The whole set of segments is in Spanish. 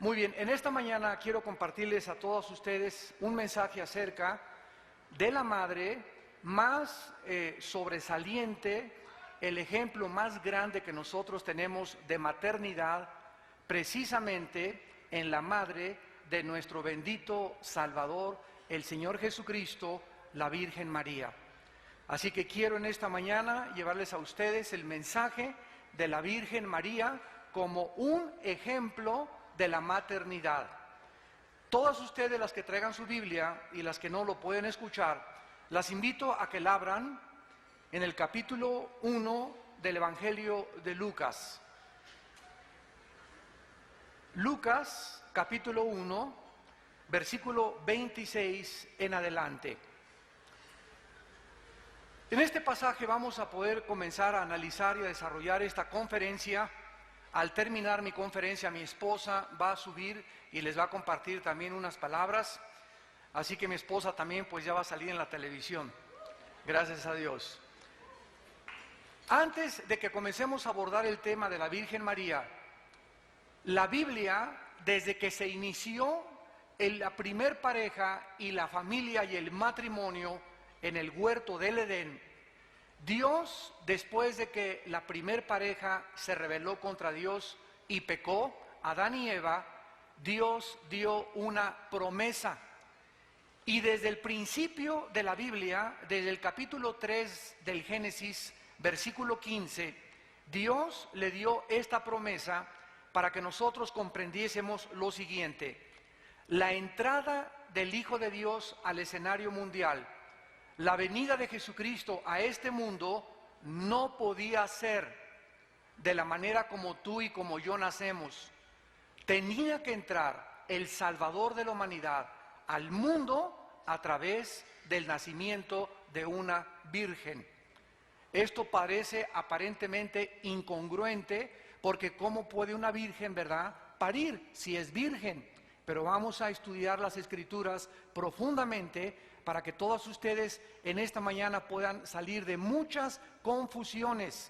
Muy bien, en esta mañana quiero compartirles a todos ustedes un mensaje acerca de la madre más sobresaliente, el ejemplo más grande que nosotros tenemos de maternidad, precisamente en la madre de nuestro bendito Salvador, el Señor Jesucristo, la Virgen María. Así que quiero en esta mañana llevarles a ustedes el mensaje de la Virgen María como un ejemplo de la maternidad. Todas ustedes, las que traigan su Biblia y las que no lo pueden escuchar, las invito a que la abran en el capítulo 1 del Evangelio de Lucas. Lucas, capítulo 1, versículo 26 en adelante. En este pasaje vamos a poder comenzar a analizar y a desarrollar esta conferencia. Al terminar mi conferencia, mi esposa va a subir y les va a compartir también unas palabras. Así que mi esposa también pues ya va a salir en la televisión. Gracias a Dios. Antes de que comencemos a abordar el tema de la Virgen María, la Biblia, desde que se inició la primer pareja y la familia y el matrimonio en el huerto del Edén, Dios, después de que la primer pareja se rebeló contra Dios y pecó, Adán y Eva, Dios dio una promesa. Y desde el principio de la Biblia, desde el capítulo 3 del Génesis, versículo 15, Dios le dio esta promesa para que nosotros comprendiésemos lo siguiente: la entrada del Hijo de Dios al escenario mundial, la venida de Jesucristo a este mundo no podía ser de la manera como tú y como yo nacemos. Tenía que entrar el Salvador de la humanidad al mundo a través del nacimiento de una virgen. Esto parece aparentemente incongruente, porque ¿cómo puede una virgen, verdad, parir si es virgen? Pero vamos a estudiar las Escrituras profundamente para que todos ustedes en esta mañana puedan salir de muchas confusiones.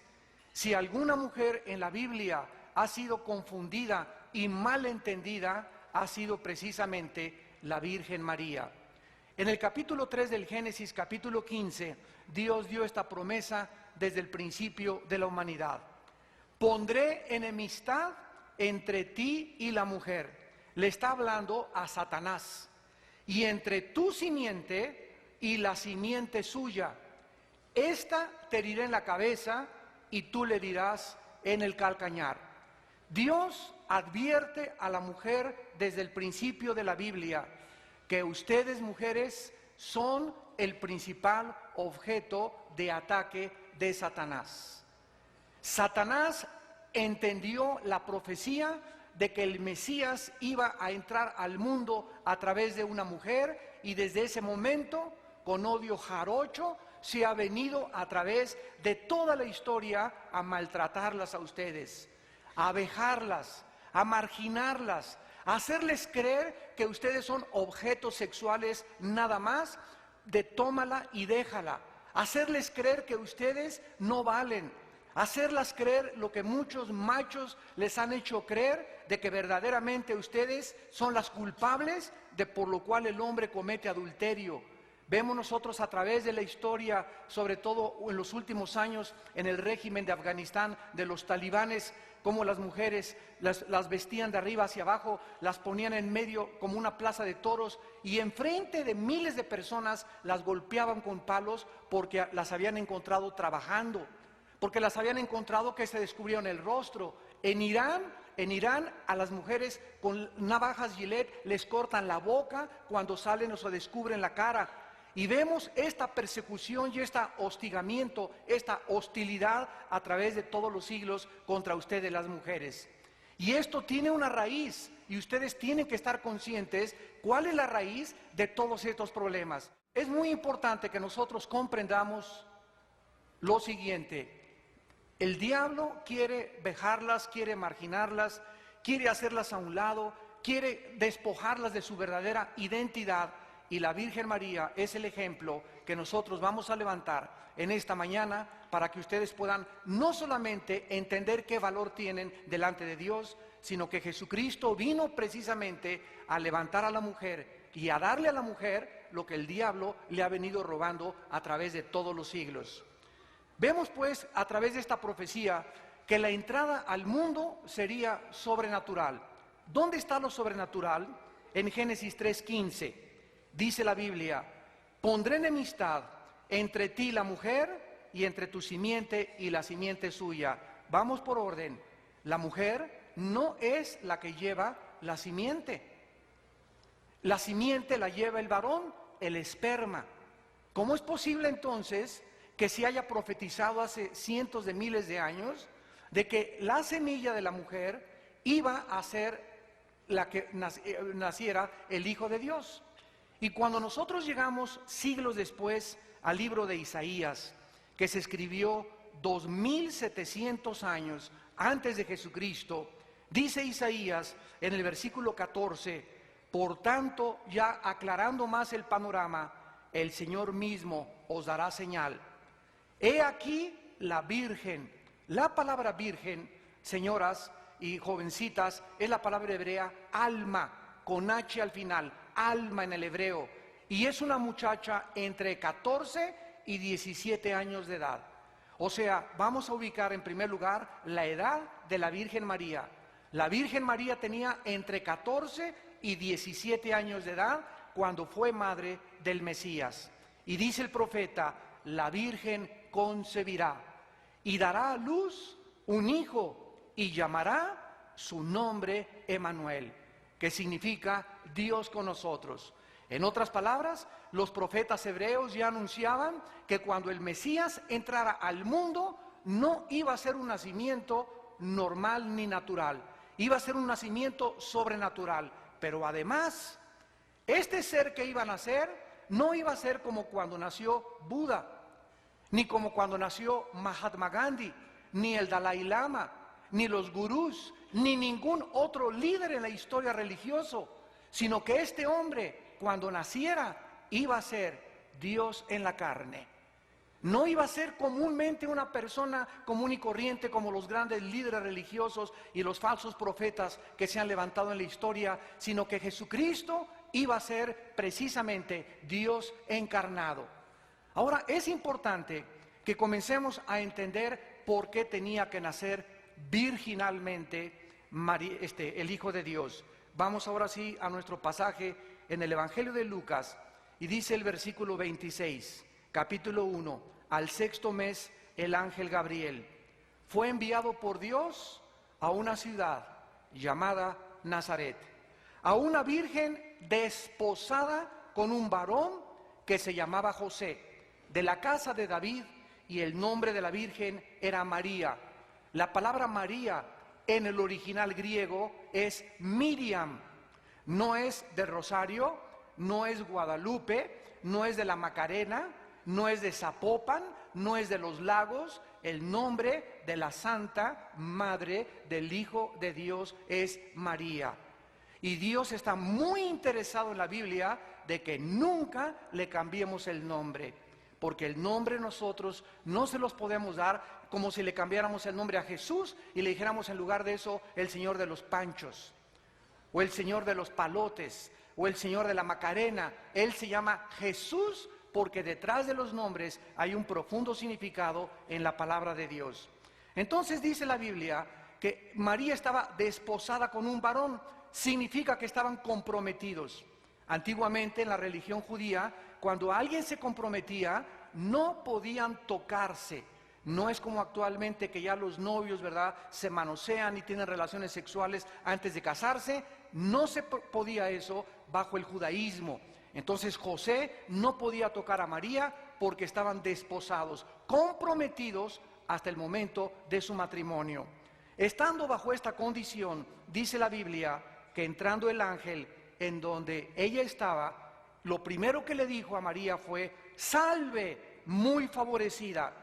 Si alguna mujer en la Biblia ha sido confundida y malentendida, ha sido precisamente la Virgen María. En el capítulo 3 del Génesis, capítulo 15, Dios dio esta promesa desde el principio de la humanidad: pondré enemistad entre ti y la mujer. Le está hablando a Satanás. Y entre tu simiente y la simiente suya, esta te herirá en la cabeza y tú le dirás en el calcañar. Dios advierte a la mujer desde el principio de la Biblia que ustedes, mujeres, son el principal objeto de ataque de Satanás. Satanás entendió la profecía de que el Mesías iba a entrar al mundo a través de una mujer, y desde ese momento, con odio jarocho, se ha venido a través de toda la historia a maltratarlas a ustedes, a vejarlas, a marginarlas, a hacerles creer que ustedes son objetos sexuales nada más, de tómala y déjala, hacerles creer que ustedes no valen, hacerlas creer lo que muchos machos les han hecho creer, de que verdaderamente ustedes son las culpables de por lo cual el hombre comete adulterio. Vemos nosotros a través de la historia, sobre todo en los últimos años, en el régimen de Afganistán, de los talibanes, cómo las mujeres las vestían de arriba hacia abajo, las ponían en medio como una plaza de toros, y enfrente de miles de personas las golpeaban con palos porque las habían encontrado trabajando, porque las habían encontrado que se descubrieron el rostro. En Irán a las mujeres con navajas Gillette les cortan la boca cuando salen o se descubren la cara. Y vemos esta persecución y este hostigamiento, esta hostilidad a través de todos los siglos contra ustedes, las mujeres. Y esto tiene una raíz, y ustedes tienen que estar conscientes cuál es la raíz de todos estos problemas. Es muy importante que nosotros comprendamos lo siguiente: el diablo quiere vejarlas, quiere marginarlas, quiere hacerlas a un lado, quiere despojarlas de su verdadera identidad. Y la Virgen María es el ejemplo que nosotros vamos a levantar en esta mañana para que ustedes puedan no solamente entender qué valor tienen delante de Dios, sino que Jesucristo vino precisamente a levantar a la mujer y a darle a la mujer lo que el diablo le ha venido robando a través de todos los siglos. Vemos pues a través de esta profecía que la entrada al mundo sería sobrenatural. ¿Dónde está lo sobrenatural? En Génesis 3:15 dice la Biblia: pondré enemistad entre ti y la mujer, y entre tu simiente y la simiente suya. Vamos por orden. La mujer no es la que lleva la simiente. La simiente la lleva el varón, el esperma. ¿Cómo es posible entonces que se haya profetizado hace cientos de miles de años de que la semilla de la mujer iba a ser la que naciera el Hijo de Dios? Y cuando nosotros llegamos siglos después al libro de Isaías, que se escribió 2700 años antes de Jesucristo, dice Isaías en el versículo 14: por tanto, ya aclarando más el panorama, el Señor mismo os dará señal. He aquí la virgen. La palabra virgen, señoras y jovencitas, es la palabra hebrea alma, con H al final, alma en el hebreo. Y es una muchacha entre 14 y 17 años de edad. O sea, vamos a ubicar en primer lugar la edad de la Virgen María. La Virgen María tenía entre 14 y 17 años de edad cuando fue madre del Mesías. Y dice el profeta: la Virgen concebirá y dará a luz un hijo y llamará su nombre Emmanuel, que significa Dios con nosotros. En otras palabras, los profetas hebreos ya anunciaban que cuando el Mesías entrara al mundo no iba a ser un nacimiento normal ni natural, iba a ser un nacimiento sobrenatural. Pero además, este ser que iba a nacer no iba a ser como cuando nació Buda, ni como cuando nació Mahatma Gandhi, ni el Dalai Lama, ni los gurús, ni ningún otro líder en la historia religiosa, sino que este hombre, cuando naciera, iba a ser Dios en la carne. No iba a ser comúnmente una persona común y corriente como los grandes líderes religiosos y los falsos profetas que se han levantado en la historia, sino que Jesucristo iba a ser precisamente Dios encarnado. Ahora, es importante que comencemos a entender por qué tenía que nacer virginalmente el Hijo de Dios. Vamos ahora sí a nuestro pasaje en el Evangelio de Lucas, y dice el versículo 26, capítulo 1: al sexto mes el ángel Gabriel fue enviado por Dios a una ciudad llamada Nazaret, a una virgen desposada con un varón que se llamaba José, de la casa de David, y el nombre de la virgen era María. La palabra María en el original griego es Miriam. No es de Rosario, no es Guadalupe, no es de la Macarena, no es de Zapopan, no es de los Lagos. El nombre de la Santa Madre del Hijo de Dios es María. Y Dios está muy interesado en la Biblia de que nunca le cambiemos el nombre, porque el nombre nosotros no se los podemos dar como si le cambiáramos el nombre a Jesús y le dijéramos en lugar de eso el Señor de los Panchos, o el Señor de los Palotes, o el Señor de la Macarena. Él se llama Jesús porque detrás de los nombres hay un profundo significado en la palabra de Dios. Entonces dice la Biblia que María estaba desposada con un varón, significa que estaban comprometidos. Antiguamente en la religión judía, cuando alguien se comprometía, no podían tocarse. No es como actualmente que ya los novios, ¿verdad?, se manosean y tienen relaciones sexuales antes de casarse. No se podía eso bajo el judaísmo. Entonces José no podía tocar a María porque estaban desposados, comprometidos hasta el momento de su matrimonio. Estando bajo esta condición, dice la Biblia que entrando el ángel en donde ella estaba, lo primero que le dijo a María fue: salve, muy favorecida.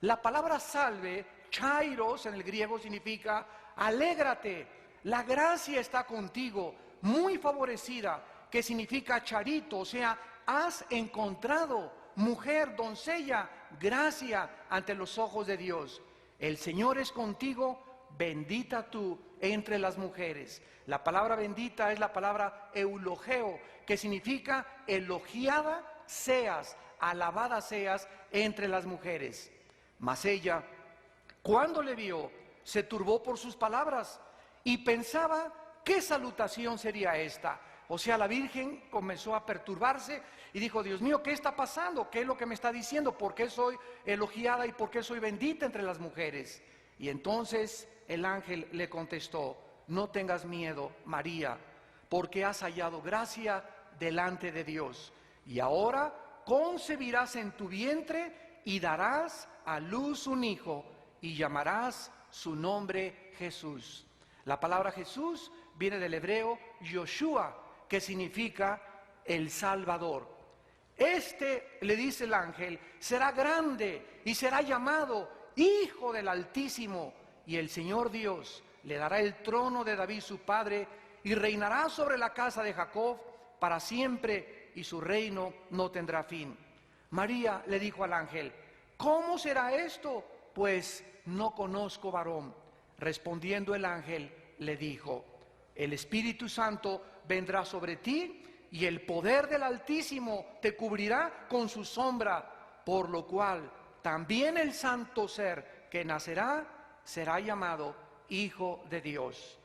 La palabra salve, chairos en el griego, significa alégrate, la gracia está contigo, muy favorecida, que significa charito, o sea, has encontrado, mujer, doncella, gracia ante los ojos de Dios. El Señor es contigo, bendita tú entre las mujeres. La palabra bendita es la palabra eulogeo, que significa elogiada seas, alabada seas entre las mujeres. Mas ella, cuando le vio, se turbó por sus palabras y pensaba qué salutación sería esta. O sea, la Virgen comenzó a perturbarse y dijo: Dios mío, ¿qué está pasando? ¿Qué es lo que me está diciendo? ¿Por qué soy elogiada y por qué soy bendita entre las mujeres? Y entonces el ángel le contestó: no tengas miedo, María, porque has hallado gracia delante de Dios. Y ahora concebirás en tu vientre y darás a luz un hijo y llamarás su nombre Jesús. La palabra Jesús viene del hebreo Yoshua, que significa el Salvador. Este, le dice el ángel, será grande y será llamado Hijo del Altísimo, y el Señor Dios le dará el trono de David su padre y reinará sobre la casa de Jacob para siempre, y su reino no tendrá fin. María le dijo al ángel: ¿cómo será esto? Pues no conozco varón. Respondiendo el ángel le dijo: el Espíritu Santo vendrá sobre ti y el poder del Altísimo te cubrirá con su sombra, por lo cual también el santo ser que nacerá será llamado Hijo de Dios.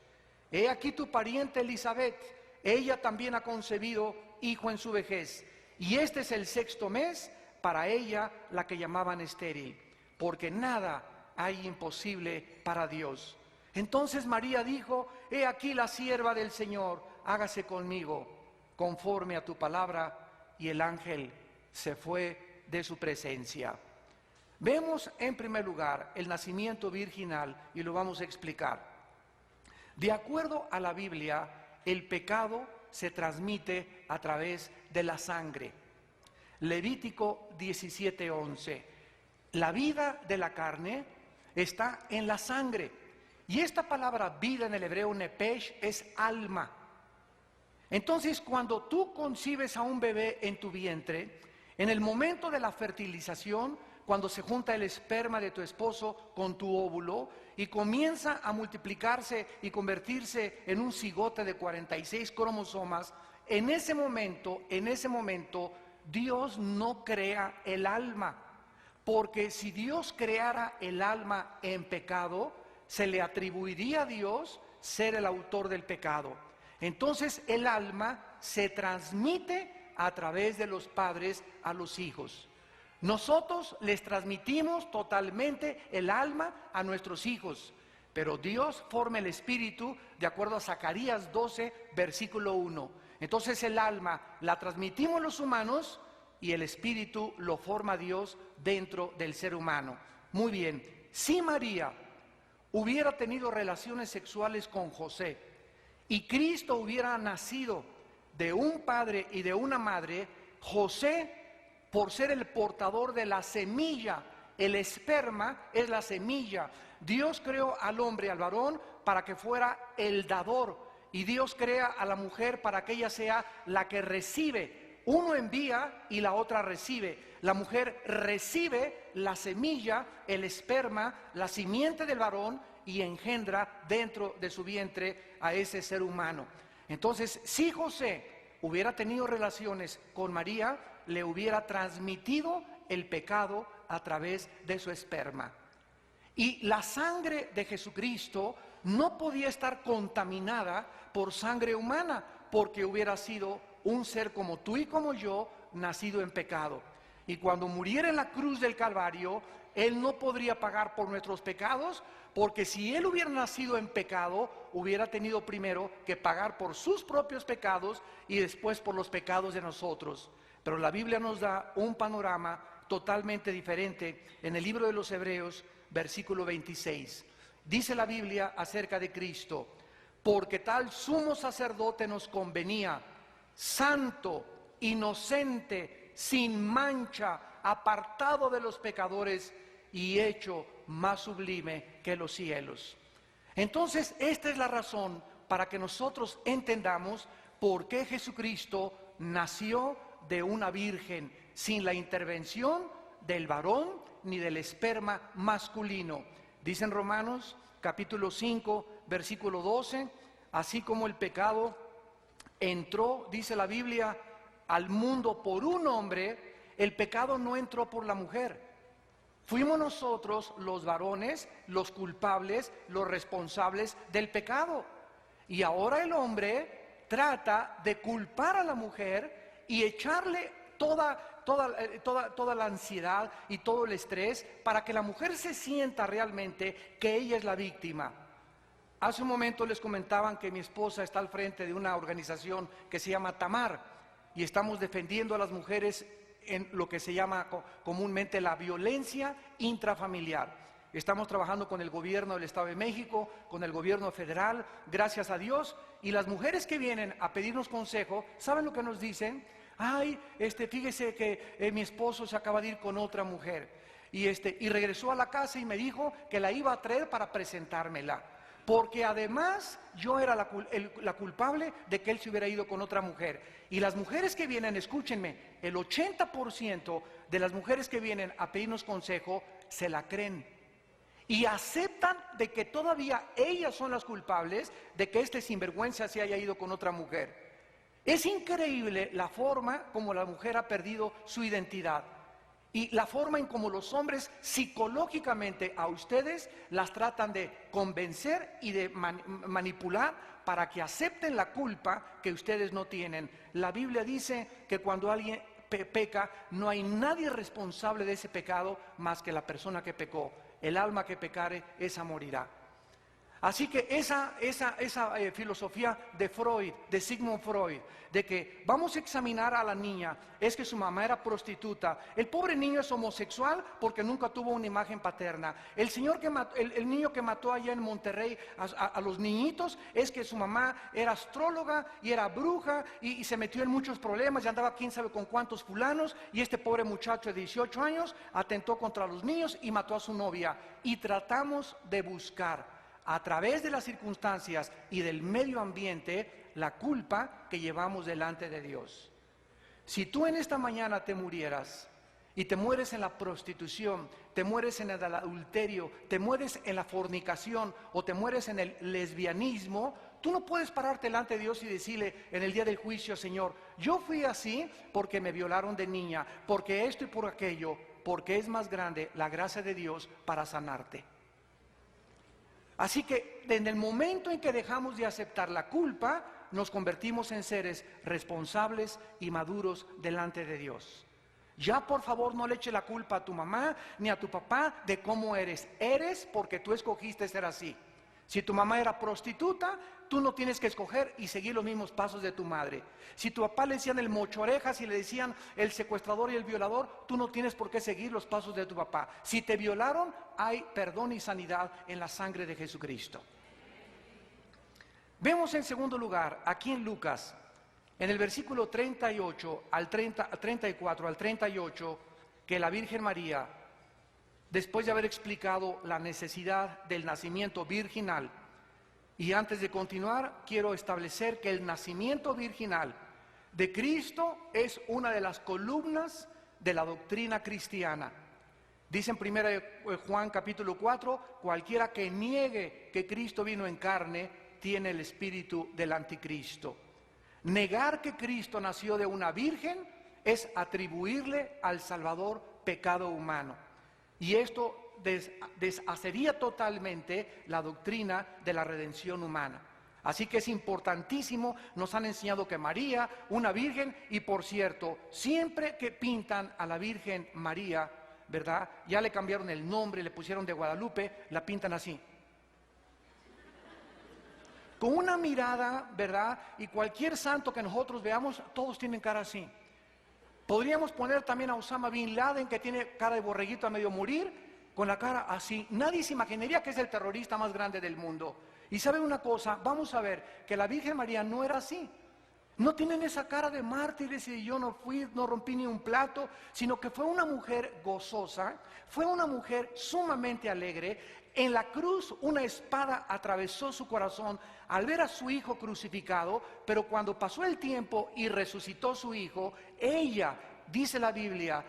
He aquí tu pariente Elizabeth, ella también ha concebido hijo en su vejez, y este es el 6º mes para ella, la que llamaban estéril, porque nada hay imposible para Dios. Entonces María dijo: he aquí la sierva del Señor, hágase conmigo conforme a tu palabra. Y el ángel se fue de su presencia. Vemos en primer lugar el nacimiento virginal y lo vamos a explicar. De acuerdo a la Biblia, el pecado se transmite a través de la sangre. Levítico 17:11. La vida de la carne está en la sangre. Y esta palabra vida en el hebreo nepesh es alma. Entonces, cuando tú concibes a un bebé en tu vientre, en el momento de la fertilización, cuando se junta el esperma de tu esposo con tu óvulo y comienza a multiplicarse y convertirse en un cigote de 46 cromosomas, en ese momento, Dios no crea el alma. Porque si Dios creara el alma en pecado, se le atribuiría a Dios ser el autor del pecado. Entonces el alma se transmite a través de los padres a los hijos. Nosotros les transmitimos totalmente el alma a nuestros hijos, pero Dios forma el espíritu de acuerdo a Zacarías 12, versículo 1. Entonces el alma la transmitimos los humanos y el espíritu lo forma Dios dentro del ser humano. Muy bien, si María hubiera tenido relaciones sexuales con José y Cristo hubiera nacido de un padre y de una madre, José, por ser el portador de la semilla, el esperma es la semilla. Dios creó al hombre, al varón, para que fuera el dador, y Dios crea a la mujer para que ella sea la que recibe. Uno envía y la otra recibe. La mujer recibe la semilla, el esperma, la simiente del varón, y engendra dentro de su vientre a ese ser humano. Entonces, si José hubiera tenido relaciones con María, le hubiera transmitido el pecado a través de su esperma. Y la sangre de Jesucristo no podía estar contaminada por sangre humana, porque hubiera sido un ser como tú y como yo, nacido en pecado. Y cuando muriera en la cruz del Calvario, Él no podría pagar por nuestros pecados, porque si Él hubiera nacido en pecado, hubiera tenido primero que pagar por sus propios pecados y después por los pecados de nosotros. Pero la Biblia nos da un panorama totalmente diferente en el libro de los Hebreos, versículo 26. Dice la Biblia acerca de Cristo: porque tal sumo sacerdote nos convenía, santo, inocente, sin mancha, apartado de los pecadores y hecho más sublime que los cielos. Entonces, esta es la razón para que nosotros entendamos por qué Jesucristo nació de una virgen, sin la intervención del varón ni del esperma masculino. Dicen Romanos capítulo 5, versículo 12, así como el pecado entró, dice la Biblia, al mundo por un hombre, el pecado no entró por la mujer. Fuimos nosotros los varones, los culpables, los responsables del pecado. Y ahora el hombre trata de culpar a la mujer y echarle toda la ansiedad y todo el estrés para que la mujer se sienta realmente que ella es la víctima. Hace un momento les comentaban que mi esposa está al frente de una organización que se llama Tamar y estamos defendiendo a las mujeres en lo que se llama comúnmente la violencia intrafamiliar. Estamos trabajando con el gobierno del Estado de México, con el gobierno federal, gracias a Dios, y las mujeres que vienen a pedirnos consejo, ¿saben lo que nos dicen? Ay, fíjese que mi esposo se acaba de ir con otra mujer y regresó a la casa y me dijo que la iba a traer para presentármela, porque además yo era la culpable de que él se hubiera ido con otra mujer. Y las mujeres que vienen, escúchenme, el 80% de las mujeres que vienen a pedirnos consejo se la creen y aceptan de que todavía ellas son las culpables de que este sinvergüenza se haya ido con otra mujer. Es increíble la forma como la mujer ha perdido su identidad y la forma en como los hombres psicológicamente a ustedes las tratan de convencer y de manipular para que acepten la culpa que ustedes no tienen. La Biblia dice que cuando alguien peca, no hay nadie responsable de ese pecado más que la persona que pecó. El alma que pecare, esa morirá. Así que esa filosofía de Freud, de Sigmund Freud, de que vamos a examinar a la niña, es que su mamá era prostituta. El pobre niño es homosexual porque nunca tuvo una imagen paterna. El niño que mató allá en Monterrey a los niñitos es que su mamá era astróloga y era bruja y se metió en muchos problemas y andaba quién sabe con cuántos fulanos. Y este pobre muchacho de 18 años atentó contra los niños y mató a su novia. Y tratamos de buscar a través de las circunstancias y del medio ambiente la culpa que llevamos delante de Dios. Si tú en esta mañana te murieras y te mueres en la prostitución, te mueres en el adulterio, te mueres en la fornicación o te mueres en el lesbianismo, tú no puedes pararte delante de Dios y decirle en el día del juicio: Señor, yo fui así porque me violaron de niña, porque esto y por aquello, porque es más grande la gracia de Dios para sanarte. Así que en el momento en que dejamos de aceptar la culpa, nos convertimos en seres responsables y maduros delante de Dios. Ya por favor no le eche la culpa a tu mamá ni a tu papá de cómo eres. Eres porque tú escogiste ser así. Si tu mamá era prostituta, tú no tienes que escoger y seguir los mismos pasos de tu madre. Si tu papá le decían el mochorejas y le decían el secuestrador y el violador, tú no tienes por qué seguir los pasos de tu papá. Si te violaron, hay perdón y sanidad en la sangre de Jesucristo. Vemos en segundo lugar, aquí en Lucas, en el versículo 38 al 34 al 38, que la Virgen María, después de haber explicado la necesidad del nacimiento virginal, y antes de continuar, quiero establecer que el nacimiento virginal de Cristo es una de las columnas de la doctrina cristiana. Dice en 1 Juan capítulo 4, cualquiera que niegue que Cristo vino en carne, tiene el espíritu del anticristo. Negar que Cristo nació de una virgen es atribuirle al Salvador pecado humano. Y esto deshacería totalmente la doctrina de la redención humana. Así que es importantísimo, nos han enseñado que María, una virgen, y por cierto, siempre que pintan a la Virgen María, ¿verdad? Ya le cambiaron el nombre, le pusieron de Guadalupe, la pintan así. Con una mirada, ¿verdad? Y cualquier santo que nosotros veamos, todos tienen cara así. Podríamos poner también a Osama Bin Laden, que tiene cara de borreguito a medio morir, con la cara así. Nadie se imaginaría que es el terrorista más grande del mundo. Y ¿saben una cosa? Vamos a ver que la Virgen María no era así. No tienen esa cara de mártires y yo no fui, no rompí ni un plato, sino que fue una mujer gozosa, fue una mujer sumamente alegre. En la cruz una espada atravesó su corazón al ver a su hijo crucificado, pero cuando pasó el tiempo y resucitó su hijo, ella dice la Biblia,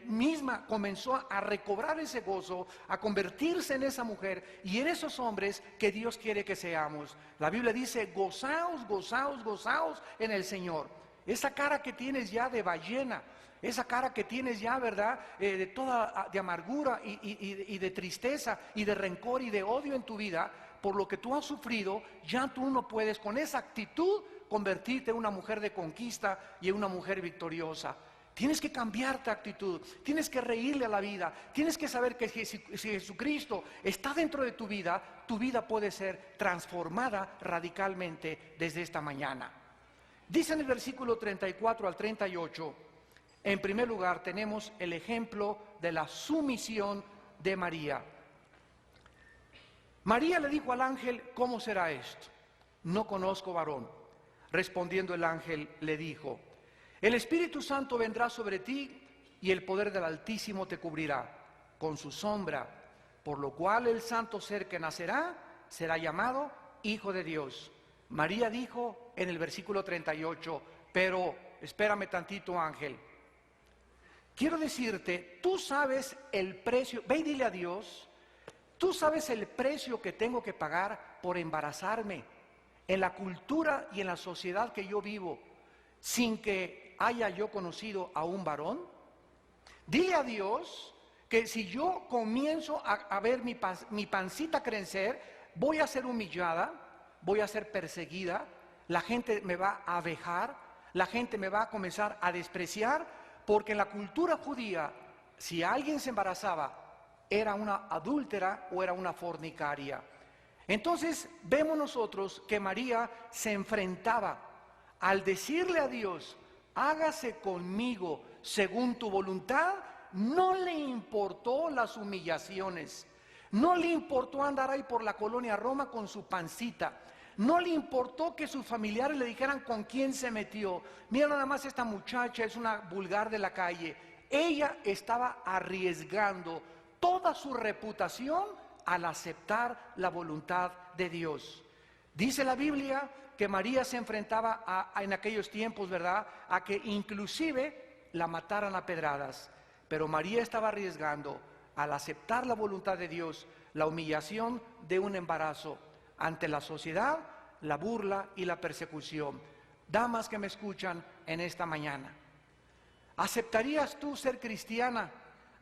misma comenzó a recobrar ese gozo, a convertirse en esa mujer y en esos hombres que Dios quiere que seamos. La Biblia dice, gozaos, gozaos, gozaos en el Señor. Esa cara que tienes ya de ballena, esa cara que tienes ya, ¿verdad? De toda de amargura y de tristeza y de rencor y de odio en tu vida, por lo que tú has sufrido, ya tú no puedes con esa actitud convertirte en una mujer de conquista y en una mujer victoriosa. Tienes que cambiar tu actitud, tienes que reírle a la vida, tienes que saber que si Jesucristo está dentro de tu vida puede ser transformada radicalmente desde esta mañana. Dice en el versículo 34 al 38, en primer lugar tenemos el ejemplo de la sumisión de María. María le dijo al ángel, ¿cómo será esto? No conozco varón. Respondiendo el ángel le dijo, el Espíritu Santo vendrá sobre ti y el poder del Altísimo te cubrirá con su sombra, por lo cual el santo ser que nacerá será llamado Hijo de Dios. María dijo en el versículo 38, pero espérame tantito, ángel. Quiero decirte, tú sabes el precio, ve y dile a Dios, tú sabes el precio que tengo que pagar por embarazarme en la cultura y en la sociedad que yo vivo, sin que haya yo conocido a un varón. Dile a Dios que si yo comienzo a ver mi pancita crecer, voy a ser humillada, voy a ser perseguida, la gente me va a vejar, la gente me va a comenzar a despreciar, porque en la cultura judía, si alguien se embarazaba, era una adúltera o era una fornicaria. Entonces vemos nosotros que María se enfrentaba al decirle a Dios, hágase conmigo según tu voluntad. No le importó las humillaciones, no le importó andar ahí por la colonia Roma con su pancita, no le importó que sus familiares le dijeran con quién se metió. Mira nada más, esta muchacha es una vulgar de la calle. Ella estaba arriesgando toda su reputación al aceptar la voluntad de Dios. Dice la Biblia que María se enfrentaba en aquellos tiempos, ¿verdad?, a que inclusive la mataran a pedradas. Pero María estaba arriesgando, al aceptar la voluntad de Dios, la humillación de un embarazo ante la sociedad, la burla y la persecución. Damas que me escuchan en esta mañana, ¿aceptarías tú ser cristiana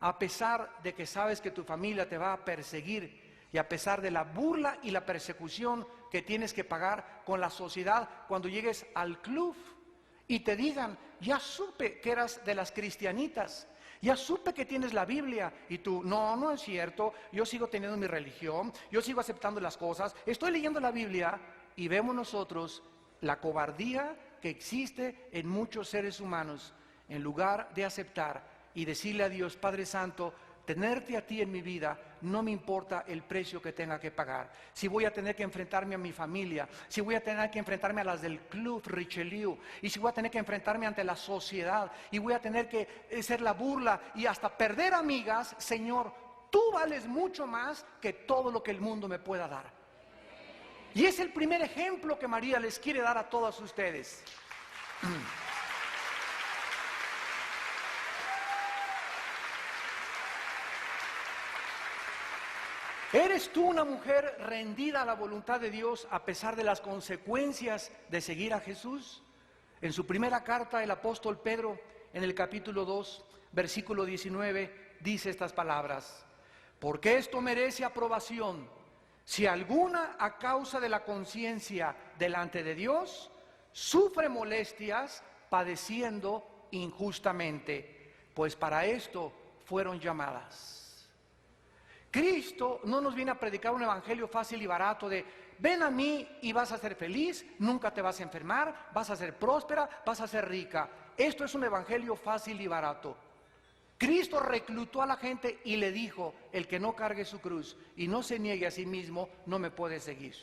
a pesar de que sabes que tu familia te va a perseguir y a pesar de la burla y la persecución que tienes que pagar con la sociedad cuando llegues al club y te digan, ya supe que eras de las cristianitas, ya supe que tienes la Biblia, y tú, no es cierto, yo sigo teniendo mi religión, yo sigo aceptando las cosas, estoy leyendo la Biblia? Y vemos nosotros la cobardía que existe en muchos seres humanos, en lugar de aceptar y decirle a Dios, Padre Santo, tenerte a ti en mi vida, no me importa el precio que tenga que pagar. Si voy a tener que enfrentarme a mi familia, si voy a tener que enfrentarme a las del Club Richelieu, y si voy a tener que enfrentarme ante la sociedad, y voy a tener que ser la burla y hasta perder amigas, Señor, tú vales mucho más que todo lo que el mundo me pueda dar. Y es el primer ejemplo que María les quiere dar a todos ustedes. ¿Eres tú una mujer rendida a la voluntad de Dios a pesar de las consecuencias de seguir a Jesús? En su primera carta, el apóstol Pedro, en el capítulo 2, versículo 19, dice estas palabras: porque esto merece aprobación, si alguna a causa de la conciencia delante de Dios sufre molestias padeciendo injustamente, pues para esto fueron llamadas. Cristo no nos viene a predicar un evangelio fácil y barato de ven a mí y vas a ser feliz, nunca te vas a enfermar, vas a ser próspera, vas a ser rica. Esto es un evangelio fácil y barato. Cristo reclutó a la gente y le dijo, el que no cargue su cruz y no se niegue a sí mismo, no me puede seguir.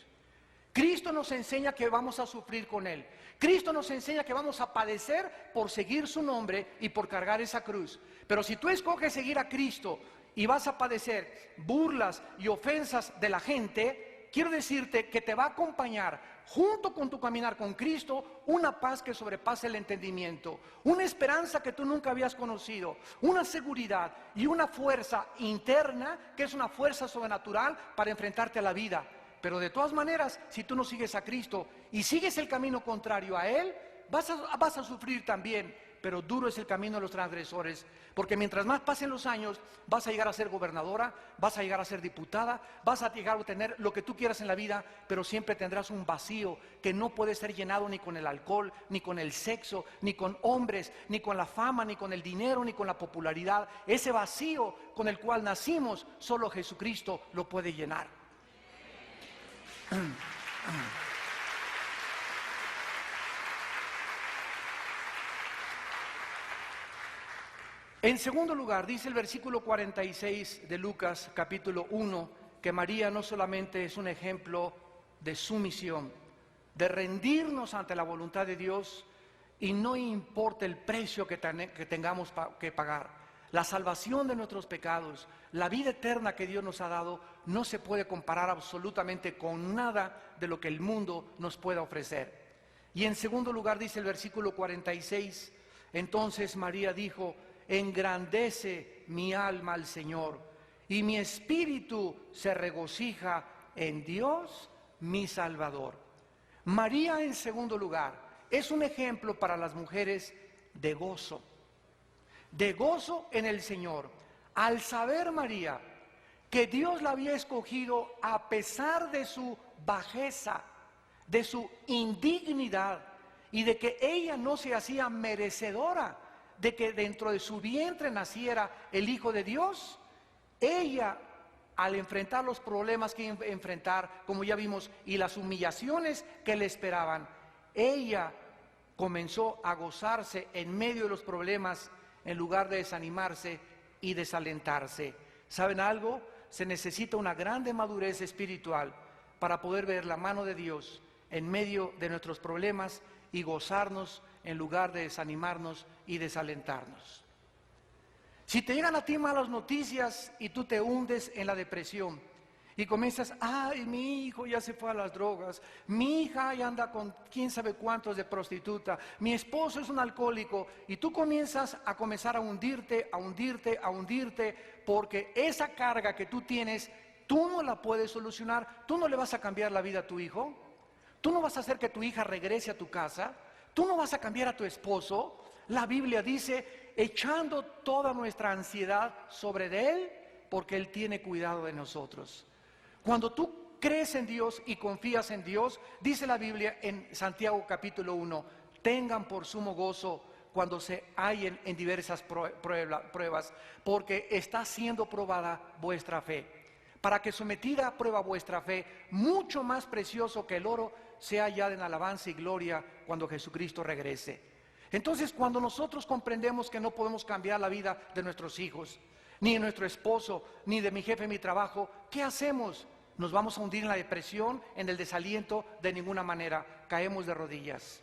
Cristo nos enseña que vamos a sufrir con Él. Cristo nos enseña que vamos a padecer por seguir su nombre y por cargar esa cruz. Pero si tú escoges seguir a Cristo y vas a padecer burlas y ofensas de la gente, quiero decirte que te va a acompañar junto con tu caminar con Cristo, una paz que sobrepasa el entendimiento, una esperanza que tú nunca habías conocido, una seguridad y una fuerza interna que es una fuerza sobrenatural para enfrentarte a la vida. Pero de todas maneras, si tú no sigues a Cristo y sigues el camino contrario a Él, vas a sufrir también. Pero duro es el camino de los transgresores, porque mientras más pasen los años, vas a llegar a ser gobernadora, vas a llegar a ser diputada, vas a llegar a tener lo que tú quieras en la vida, pero siempre tendrás un vacío que no puede ser llenado ni con el alcohol, ni con el sexo, ni con hombres, ni con la fama, ni con el dinero, ni con la popularidad. Ese vacío con el cual nacimos, solo Jesucristo lo puede llenar. En segundo lugar, dice el versículo 46 de Lucas capítulo 1, que María no solamente es un ejemplo de sumisión, de rendirnos ante la voluntad de Dios y no importa el precio que tengamos que pagar. La salvación de nuestros pecados, la vida eterna que Dios nos ha dado, no se puede comparar absolutamente con nada de lo que el mundo nos pueda ofrecer. Y en segundo lugar dice el versículo 46, entonces María dijo: engrandece mi alma al Señor, y mi espíritu se regocija en Dios mi Salvador. María, en segundo lugar, es un ejemplo para las mujeres de gozo en el Señor. Al saber María que Dios la había escogido a pesar de su bajeza, de su indignidad, y de que ella no se hacía merecedora de que dentro de su vientre naciera el Hijo de Dios, ella, al enfrentar los problemas que iba a enfrentar, como ya vimos, y las humillaciones que le esperaban, ella comenzó a gozarse en medio de los problemas en lugar de desanimarse y desalentarse. ¿Saben algo? Se necesita una grande madurez espiritual para poder ver la mano de Dios en medio de nuestros problemas y gozarnos en lugar de desanimarnos y desalentarnos. Si te llegan a ti malas noticias y tú te hundes en la depresión y comienzas: ay, mi hijo ya se fue a las drogas, mi hija ya anda con quién sabe cuántos de prostituta, mi esposo es un alcohólico, y tú comienzas a hundirte, porque esa carga que tú tienes, tú no la puedes solucionar. Tú no le vas a cambiar la vida a tu hijo, tú no vas a hacer que tu hija regrese a tu casa, tú no vas a cambiar a tu esposo. La Biblia dice: echando toda nuestra ansiedad sobre de Él, porque Él tiene cuidado de nosotros. Cuando tú crees en Dios y confías en Dios, dice la Biblia en Santiago capítulo 1, tengan por sumo gozo cuando se hallen en diversas pruebas, porque está siendo probada vuestra fe, para que sometida a prueba vuestra fe, mucho más precioso que el oro, sea hallada en alabanza y gloria cuando Jesucristo regrese. Entonces, cuando nosotros comprendemos que no podemos cambiar la vida de nuestros hijos, ni de nuestro esposo, ni de mi jefe en mi trabajo, ¿qué hacemos? Nos vamos a hundir en la depresión, en el desaliento. De ninguna manera. Caemos de rodillas.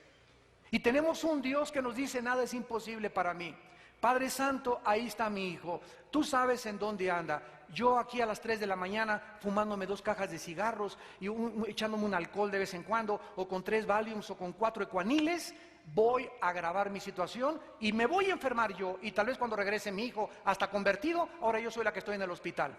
Y tenemos un Dios que nos dice: nada es imposible para mí. Padre Santo, ahí está mi hijo, tú sabes en dónde anda. Yo aquí a las 3 de la mañana fumándome 2 cajas de cigarros y echándome un alcohol de vez en cuando, o con 3 Valiums o con 4 Equaniles, voy a agravar mi situación y me voy a enfermar yo, y tal vez cuando regrese mi hijo hasta convertido, ahora yo soy la que estoy en el hospital.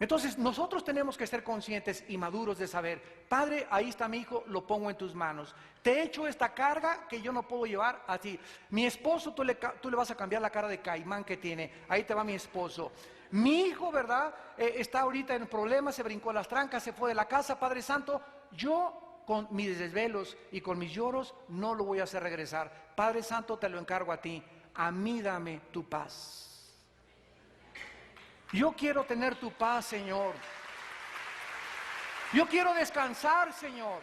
Entonces nosotros tenemos que ser conscientes y maduros de saber: Padre, ahí está mi hijo, lo pongo en tus manos. Te echo esta carga que yo no puedo llevar a ti. Mi esposo, tú le vas a cambiar la cara de caimán que tiene. Ahí te va mi esposo. Mi hijo, ¿verdad? Está ahorita en problemas, se brincó las trancas, se fue de la casa. Padre Santo, yo con mis desvelos y con mis lloros no lo voy a hacer regresar. Padre Santo, te lo encargo a ti. A mí dame tu paz. Yo quiero tener tu paz, Señor. Yo quiero descansar, Señor.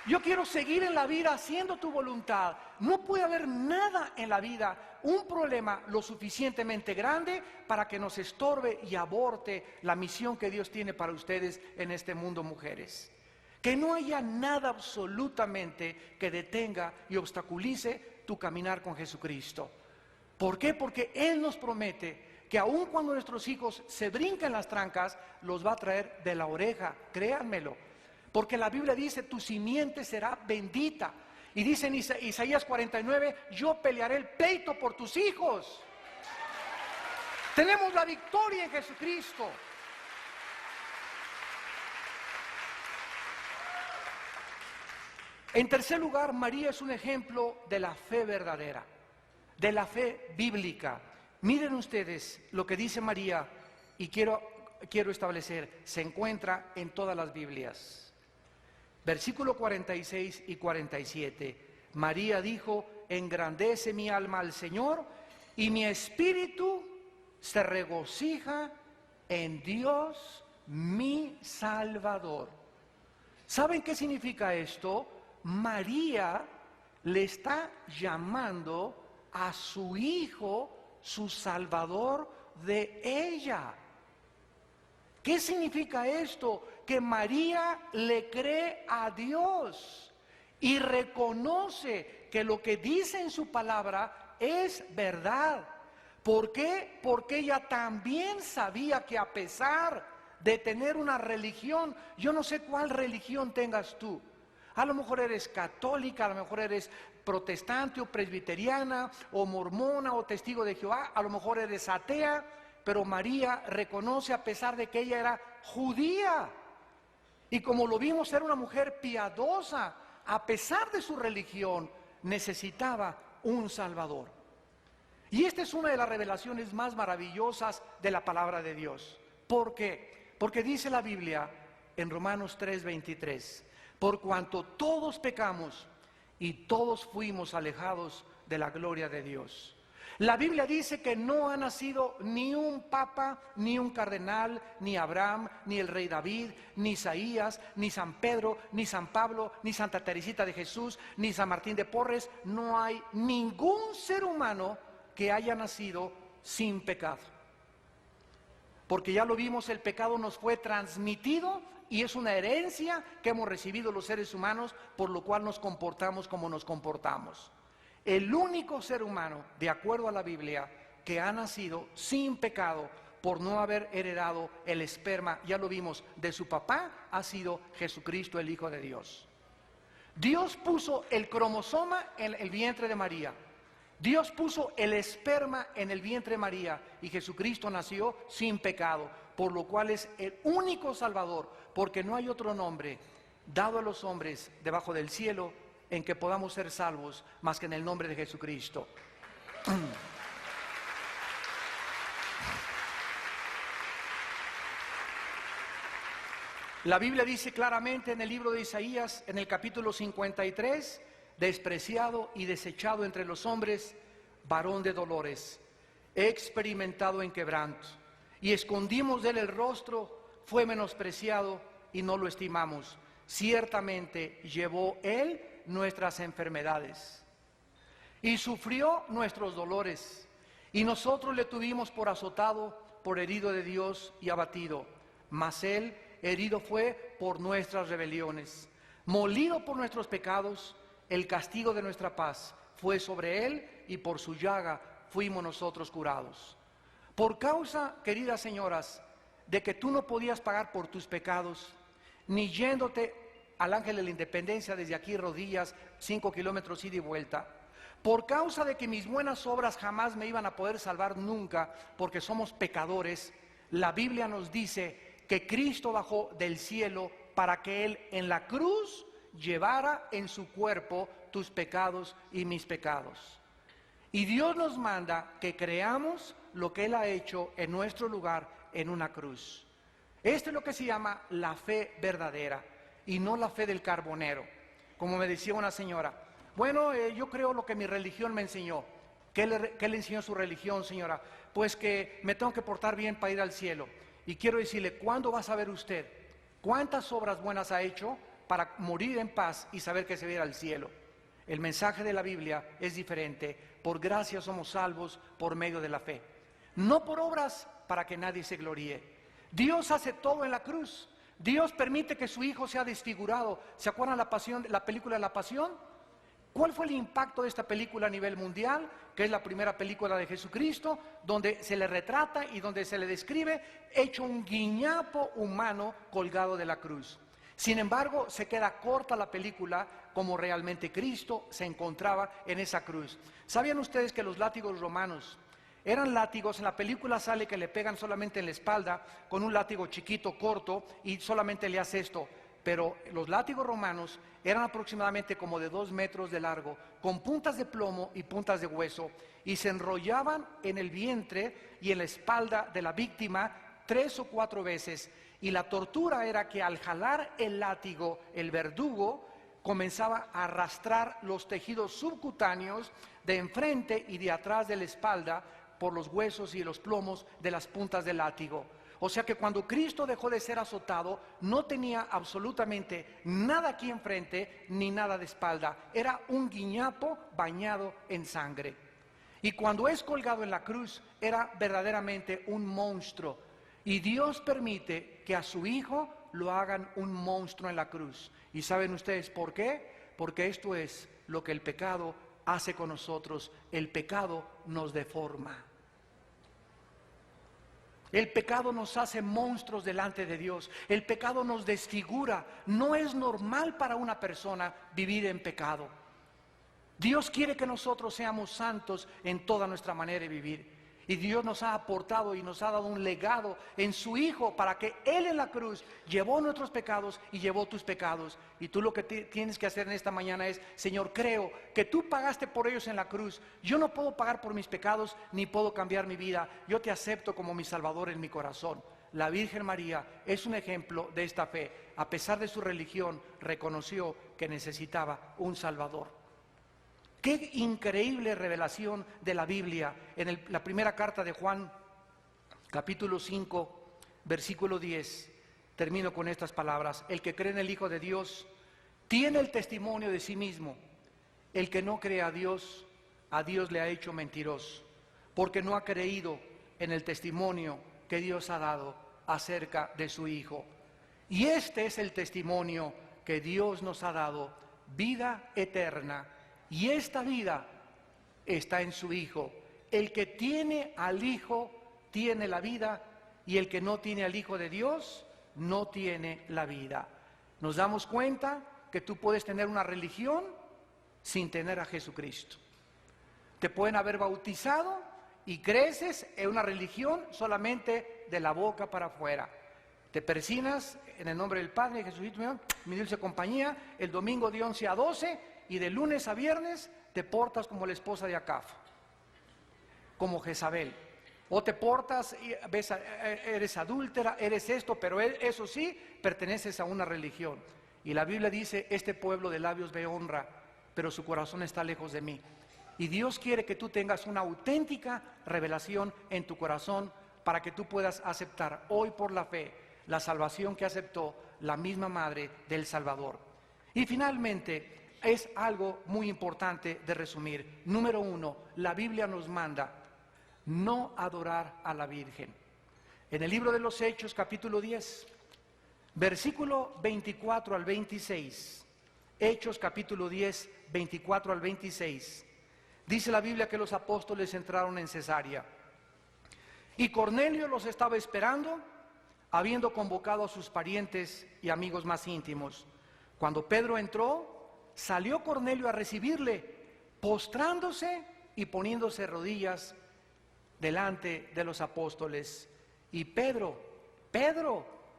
Yo quiero seguir en la vida haciendo tu voluntad. No puede haber nada en la vida, un problema lo suficientemente grande para que nos estorbe y aborte la misión que Dios tiene para ustedes en este mundo, mujeres. Que no haya nada absolutamente que detenga y obstaculice tu caminar con Jesucristo. ¿Por qué? Porque Él nos promete que aun cuando nuestros hijos se brinquen las trancas, los va a traer de la oreja, créanmelo. porque la Biblia dice, tu simiente será bendita. Y dice en Isaías 49, yo pelearé el pleito por tus hijos. Tenemos la victoria en Jesucristo. En tercer lugar, María es un ejemplo de la fe verdadera, de la fe bíblica. Miren ustedes lo que dice María, y quiero establecer, se encuentra en todas las Biblias. Versículo 46 y 47. María dijo, engrandece mi alma al Señor, y mi espíritu se regocija en Dios mi Salvador. ¿Saben qué significa esto? María le está llamando a su hijo, su Salvador de ella. ¿Qué significa esto? Que María le cree a Dios y reconoce que lo que dice en su palabra es verdad. ¿Por qué? Porque ella también sabía que a pesar de tener una religión, yo no sé cuál religión tengas tú. A lo mejor eres católica, a lo mejor eres protestante o presbiteriana o mormona o testigo de Jehová, a lo mejor eres atea, pero María reconoce a pesar de que ella era judía. Y como lo vimos, era una mujer piadosa, a pesar de su religión, necesitaba un Salvador. Y esta es una de las revelaciones más maravillosas de la palabra de Dios. ¿Por qué? Porque dice la Biblia en Romanos 3:23, por cuanto todos pecamos y todos fuimos alejados de la gloria de Dios. La Biblia dice que no ha nacido ni un papa, ni un cardenal, ni Abraham, ni el rey David, ni Isaías, ni San Pedro, ni San Pablo, ni Santa Teresita de Jesús, ni San Martín de Porres. No hay ningún ser humano que haya nacido sin pecado. Porque ya lo vimos, el pecado nos fue transmitido y es una herencia que hemos recibido los seres humanos, por lo cual nos comportamos como nos comportamos. El único ser humano, de acuerdo a la Biblia, que ha nacido sin pecado por no haber heredado el esperma, ya lo vimos, de su papá, ha sido Jesucristo, el Hijo de Dios. Dios puso el cromosoma en el vientre de María. Dios puso el esperma en el vientre de María y Jesucristo nació sin pecado, por lo cual es el único Salvador, porque no hay otro nombre dado a los hombres debajo del cielo en que podamos ser salvos más que en el nombre de Jesucristo. La Biblia dice claramente en el libro de Isaías, en el capítulo 53, despreciado y desechado entre los hombres, varón de dolores, experimentado en quebranto, y escondimos de él el rostro, fue menospreciado y no lo estimamos. Ciertamente llevó él nuestras enfermedades y sufrió nuestros dolores, y nosotros le tuvimos por azotado, por herido de Dios y abatido. Mas él herido fue por nuestras rebeliones, molido por nuestros pecados. El castigo de nuestra paz fue sobre él, y por su llaga fuimos nosotros curados. Por causa, queridas señoras, de que tú no podías pagar por tus pecados, ni yéndote al Ángel de la Independencia desde aquí rodillas 5 kilómetros ida y vuelta, por causa de que mis buenas obras jamás me iban a poder salvar nunca, porque somos pecadores, la Biblia nos dice que Cristo bajó del cielo para que Él en la cruz llevara en su cuerpo tus pecados y mis pecados. Y Dios nos manda que creamos lo que Él ha hecho en nuestro lugar en una cruz. Esto es lo que se llama la fe verdadera y no la fe del carbonero. Como me decía una señora, bueno, yo creo lo que mi religión me enseñó. ¿Qué le enseñó su religión, señora? Pues que me tengo que portar bien para ir al cielo. Y quiero decirle, ¿cuándo va a saber usted cuántas obras buenas ha hecho para morir en paz y saber que se va a ir al cielo? El mensaje de la Biblia es diferente. Por gracia somos salvos por medio de la fe, no por obras para que nadie se gloríe. Dios hace todo en la cruz. Dios permite que su Hijo sea desfigurado. ¿Se acuerdan la película La Pasión? ¿Cuál fue el impacto de esta película a nivel mundial? Que es la primera película de Jesucristo, donde se le retrata y donde se le describe hecho un guiñapo humano colgado de la cruz. Sin embargo, se queda corta la película como realmente Cristo se encontraba en esa cruz. ¿Sabían ustedes que los látigos romanos eran látigos? En la película sale que le pegan solamente en la espalda con un látigo chiquito, corto, y solamente le hace esto. Pero los látigos romanos eran aproximadamente como de 2 metros de largo, con puntas de plomo y puntas de hueso, y se enrollaban en el vientre y en la espalda de la víctima 3 o 4 veces. Y la tortura era que al jalar el látigo, el verdugo comenzaba a arrastrar los tejidos subcutáneos de enfrente y de atrás de la espalda por los huesos y los plomos de las puntas del látigo. O sea que cuando Cristo dejó de ser azotado, no tenía absolutamente nada aquí enfrente ni nada de espalda. Era un guiñapo bañado en sangre. Y cuando es colgado en la cruz, era verdaderamente un monstruo. Y Dios permite que a su Hijo lo hagan un monstruo en la cruz. ¿Y saben ustedes por qué? Porque esto es lo que el pecado hace con nosotros. El pecado nos deforma. El pecado nos hace monstruos delante de Dios. El pecado nos desfigura. No es normal para una persona vivir en pecado. Dios quiere que nosotros seamos santos en toda nuestra manera de vivir. Y Dios nos ha aportado y nos ha dado un legado en su Hijo para que Él en la cruz llevó nuestros pecados y llevó tus pecados. Y tú lo que tienes que hacer en esta mañana es: Señor, creo que tú pagaste por ellos en la cruz. Yo no puedo pagar por mis pecados ni puedo cambiar mi vida. Yo te acepto como mi Salvador en mi corazón. La Virgen María es un ejemplo de esta fe. A pesar de su religión, reconoció que necesitaba un Salvador. Qué increíble revelación de la Biblia. En la primera carta de Juan, capítulo 5, versículo 10, termino con estas palabras: el que cree en el Hijo de Dios tiene el testimonio de sí mismo. El que no cree a Dios le ha hecho mentiroso, porque no ha creído en el testimonio que Dios ha dado acerca de su Hijo. Y este es el testimonio que Dios nos ha dado: vida eterna. Y esta vida está en su Hijo. El que tiene al Hijo tiene la vida, y el que no tiene al Hijo de Dios no tiene la vida. Nos damos cuenta que tú puedes tener una religión sin tener a Jesucristo. Te pueden haber bautizado y creces en una religión solamente de la boca para afuera. Te persignas en el nombre del Padre, de Jesucristo, mi dulce compañía, el domingo de 11 a 12, y de lunes a viernes te portas como la esposa de Acab, como Jezabel. O te portas, eres adúltera, eres esto, pero eso sí, perteneces a una religión. Y la Biblia dice: este pueblo de labios me honra, pero su corazón está lejos de mí. Y Dios quiere que tú tengas una auténtica revelación en tu corazón para que tú puedas aceptar hoy por la fe la salvación que aceptó la misma Madre del Salvador. Y finalmente, es algo muy importante de resumir. Número 1, la Biblia nos manda no adorar a la Virgen. En el libro de los Hechos, capítulo 10, versículo 24 al 26, Hechos capítulo 10, 24 al 26, dice la Biblia que los apóstoles entraron en Cesarea. Y Cornelio los estaba esperando, habiendo convocado a sus parientes y amigos más íntimos. Cuando Pedro entró, salió Cornelio a recibirle, postrándose y poniéndose rodillas delante de los apóstoles. Y Pedro